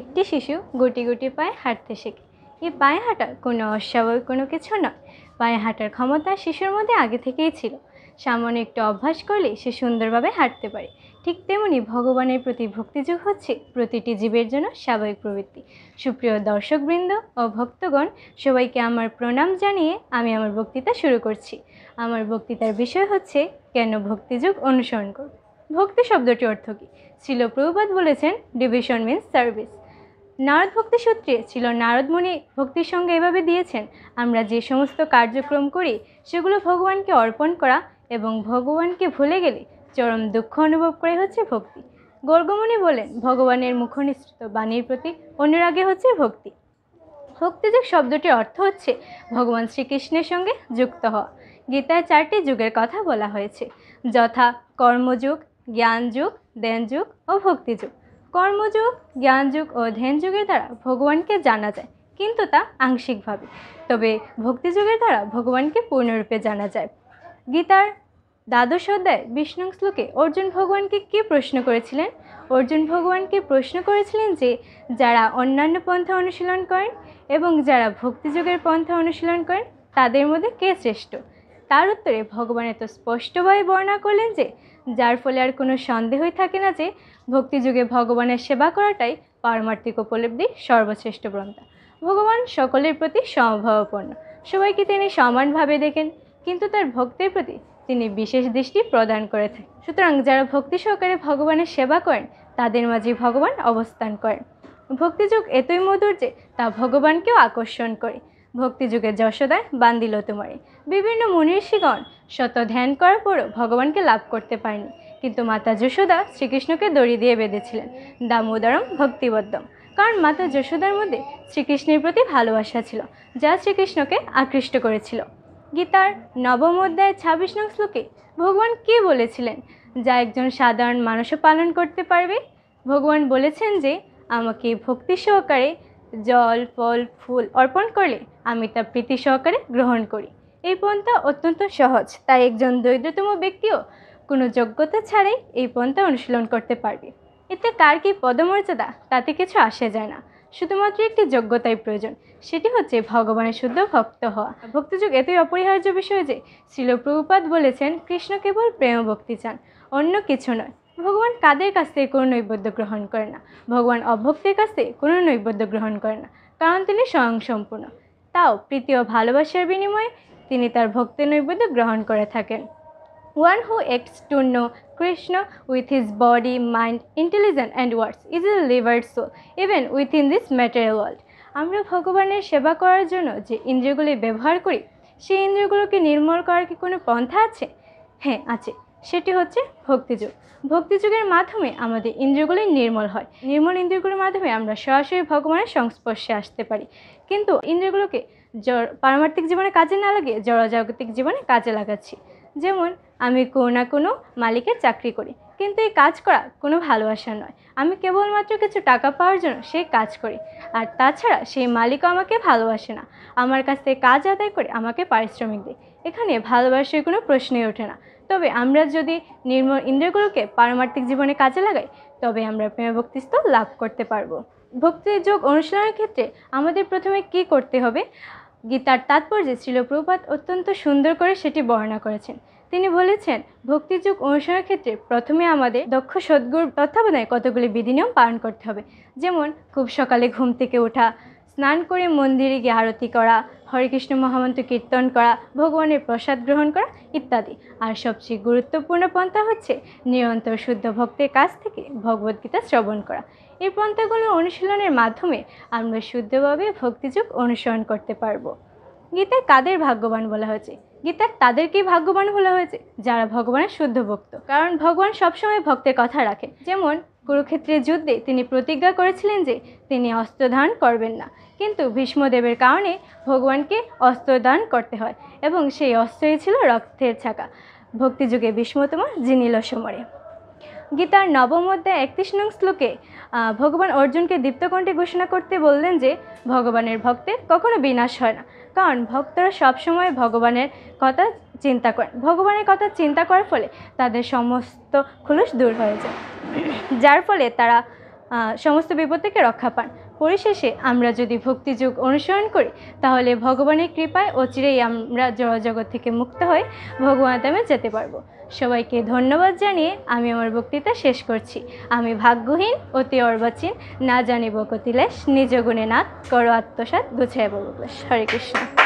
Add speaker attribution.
Speaker 1: একটি শিশু গুটি গুটি পায়ে হাঁটতে শেখে। এই পায়ে হাঁটা কোনো অস্বাভাবিক কোনো কিছু নয়। পায়ে হাঁটার ক্ষমতা শিশুর মধ্যে আগে থেকেই ছিল। সামান্য একটু অভ্যাস করলে সে সুন্দরভাবে হাঁটতে পারে। ঠিক তেমনি ভগবানের প্রতি ভক্তিযোগ হচ্ছে প্রতিটি জীবের জন্য স্বাভাবিক প্রবৃত্তি। সুপ্রিয় দর্শকবৃন্দ ও ভক্তগণ, সবাইকে আমার প্রণাম জানিয়ে আমি আমার বক্তৃতা শুরু করছি। আমার বক্তৃতার বিষয় হচ্ছে কেন ভক্তিযোগ অনুসরণ করব। ভক্তি শব্দটি অর্থ কী? শ্রীল প্রভুপাদ বলেছেন, ডিভিশন মিন্স সার্ভিস। নারদ ভক্তি সূত্রে ছিল নারদমুনি ভক্তির সঙ্গে এভাবে দিয়েছেন, আমরা যে সমস্ত কার্যক্রম করি সেগুলো ভগবানকে অর্পণ করা এবং ভগবানকে ভুলে গেলে চরম দুঃখ অনুভব করে হচ্ছে ভক্তি। গর্গমুনি বলেন, ভগবানের মুখনিসৃত বাণীর প্রতি অনুরাগে হচ্ছে ভক্তি। ভক্তিযোগ শব্দটির অর্থ হচ্ছে ভগবান শ্রীকৃষ্ণের সঙ্গে যুক্ত হওয়া। গীতায় 4টি যুগের কথা বলা হয়েছে, যথা কর্মযুগ, জ্ঞানযুগ, ধ্যানযুগ ও ভক্তিযুগ। কর্মযুগ, জ্ঞানযুগ ও ধ্যানযুগের দ্বারা ভগবানকে জানা যায়, কিন্তু তা আংশিকভাবে। তবে ভক্তিযুগের দ্বারা ভগবানকে পূর্ণরূপে জানা যায়। গীতার 12 অধ্যায় 20 নং শ্লোকে অর্জুন ভগবানকে কী প্রশ্ন করেছিলেন? অর্জুন ভগবানকে প্রশ্ন করেছিলেন যে, যারা অন্যান্য পন্থা অনুশীলন করেন এবং যারা ভক্তিযোগের পন্থা অনুশীলন করেন তাদের মধ্যে কে শ্রেষ্ঠ? তার উত্তরে ভগবান এত স্পষ্টভাবে বর্ণনা করলেন যে, যার ফলে আর কোনো সন্দেহই থাকে না যে ভক্তিযুগে ভগবানের সেবা করাটাই পারমার্থিক উপলব্ধির সর্বশ্রেষ্ঠ পন্থা। ভগবান সকলের প্রতি সমভাবাপন্ন, সবাইকে তিনি সমানভাবে দেখেন, কিন্তু তার ভক্তের প্রতি তিনি বিশেষ দৃষ্টি প্রদান করে থাকেন। সুতরাং যারা ভক্তি সহকারে ভগবানের সেবা করেন তাদের মাঝে ভগবান অবস্থান করেন। ভক্তিযোগ এতই মধুর যে তা ভগবানকেও আকর্ষণ করে। ভক্তিযুগে যশোদায় বান্দিল তোমারে। বিভিন্ন মুনিঋষিগণ শত ধ্যান করার পরও ভগবানকে লাভ করতে পারেনি, কিন্তু মাতা যশোদা শ্রীকৃষ্ণকে দড়ি দিয়ে বেঁধেছিলেন, দামোদরম ভক্তিবদ্ধম। কারণ মাতা যশোদার মধ্যে শ্রীকৃষ্ণের প্রতি ভালোবাসা ছিল, যা শ্রীকৃষ্ণকে আকৃষ্ট করেছিল। গীতার 9ম অধ্যায় 26 নং শ্লোকে ভগবান কী বলেছিলেন, যা একজন সাধারণ মানুষও পালন করতে পারবে? ভগবান বলেছেন যে, আমাকে ভক্তি সহকারে জল, ফল, ফুল অর্পণ করলে আমি তা প্রীতি সহকারে গ্রহণ করি। এই পন্থা অত্যন্ত সহজ, তাই একজন দরিদ্রতম ব্যক্তিও কোনো যোগ্যতা ছাড়াই এই পন্থা অনুশীলন করতে পারবে। এতে কার কী পদমর্যাদা তাতে কিছু আসে যায় না, শুধুমাত্র একটি যোগ্যতাই প্রয়োজন, সেটি হচ্ছে ভগবানের শুদ্ধ ভক্ত হওয়া। ভক্তিযোগ এতই অপরিহার্য বিষয় যে শ্রীল প্রভুপাদ বলেছেন, কৃষ্ণ কেবল প্রেম ভক্তি চান, অন্য কিছু নয়। ভগবান কাদের কাছ থেকে কোনো নৈবেদ্য গ্রহণ করে না। ভগবান অভক্তের কাছ থেকে কোনো নৈবেদ্য গ্রহণ করে না, কারণ তিনি স্বয়ংসম্পূর্ণ। তাও প্রীতি ও ভালোবাসার বিনিময়ে তিনি তার ভক্তের নৈবেদ্য গ্রহণ করে থাকেন। One who acts to know Krishna with his body, mind, intelligence and words is a delivered soul, even within this material world. আমরা ভগবানের সেবা করার জন্য যে ইন্দ্রিয়গুলি ব্যবহার করি, সেই ইন্দ্রিয়গুলোকে নির্মল করার কি কোনো পন্থা আছে? হ্যাঁ, আছে। সেটি হচ্ছে ভক্তিযোগ। ভক্তিযোগের মাধ্যমে আমাদের ইন্দ্রিয়গুলি নির্মল হয়। নির্মল ইন্দ্রিয়গুলির মাধ্যমে আমরা সরাসরি ভগবানের সংস্পর্শে আসতে পারি। কিন্তু ইন্দ্রিয়গুলোকে পারমার্থিক জীবনে কাজে না লাগিয়ে জড়জাগতিক জীবনে কাজে লাগাচ্ছি। যেমন আমি কোনো না কোনো মালিকের চাকরি করি, কিন্তু এই কাজ করা কোনো ভালোবাসা নয়। আমি কেবলমাত্র কিছু টাকা পাওয়ার জন্য সেই কাজ করি, আর তাছাড়া সেই মালিকও আমাকে ভালোবাসে না, আমার কাছ থেকে কাজ আদায় করে আমাকে পারিশ্রমিক দেয়। এখানে ভালোবাসার কোনো প্রশ্নই ওঠে না। তবে আমরা যদি নির্মল ইন্দ্রিয়গুলোকে পারমার্থিক জীবনে কাজে লাগাই, তবে আমরা প্রেম ভক্তি স্তর লাভ করতে পারবো। ভক্তিযোগ অনুশীলনের ক্ষেত্রে আমাদের প্রথমে কি করতে হবে? গীতার তাৎপর্যে শ্রীল প্রভুপাদ অত্যন্ত সুন্দর করে সেটি বর্ণনা করেছেন। তিনি বলেছেন, ভক্তিযোগ অনুসরণের ক্ষেত্রে প্রথমে আমাদের দক্ষ সদ্গুরুর তত্ত্বাবধানে কতগুলি বিধিনিয়ম পালন করতে হবে। যেমন খুব সকালে ঘুম থেকে ওঠা, স্নান করে মন্দিরে গিয়ে আরতি করা, হরে কৃষ্ণ মহামন্ত্র কীর্তন করা, ভগবানের প্রসাদ গ্রহণ করা ইত্যাদি। আর সবচেয়ে গুরুত্বপূর্ণ পন্থা হচ্ছে নিরন্তর শুদ্ধ ভক্তের কাছ থেকে ভগবদ্গীতা শ্রবণ করা। এই পন্থাগুলো অনুশীলনের মাধ্যমে আমরা শুদ্ধভাবে ভক্তিযোগ অনুসরণ করতে পারবো। গীতায় কাদের ভাগ্যবান বলা হয়েছে? গীতায় তাদেরকেই ভাগ্যবান বলা হয়েছে যারা ভগবানের শুদ্ধ ভক্ত, কারণ ভগবান সবসময় ভক্তের কথা রাখেন। যেমন কুরুক্ষেত্রের যুদ্ধে তিনি প্রতিজ্ঞা করেছিলেন যে তিনি অস্ত্র ধারণ করবেন না, কিন্তু ভীষ্মদেবের কারণে ভগবানকে অস্ত্র দান করতে হয়, এবং সেই অস্ত্রই ছিল রক্তের ছাকা। ভক্তিযুগে ভীষ্মতম জিনিল সমরে। গীতার 9ম অধ্যায় 31 নং শ্লোকে ভগবান অর্জুনকে দীপ্তকণ্ঠে ঘোষণা করতে বললেন যে ভগবানের ভক্তের কখনো বিনাশ হয় না, কারণ ভক্তরা সবসময় ভগবানের কথা চিন্তা করেন। ভগবানের কথা চিন্তা করার ফলে তাদের সমস্ত খোলস দূর হয়ে যায়, যার ফলে তারা সমস্ত বিপদ থেকে রক্ষা পান। পরিশেষে আমরা যদি ভক্তিযোগ অনুসরণ করি তাহলে ভগবানের কৃপায় অচিরেই আমরা জড়জগৎ থেকে মুক্ত হয়ে ভগবান ধামে যেতে পারবো। সবাইকে ধন্যবাদ জানিয়ে আমি আমার বক্তৃতা শেষ করছি। আমি ভাগ্যহীন, অতি অর্বাচীন, না জানিব কতিলেশ, নিজ গুণে নাথ করো আত্মসাৎ, গুছায় বলব। হরে কৃষ্ণ।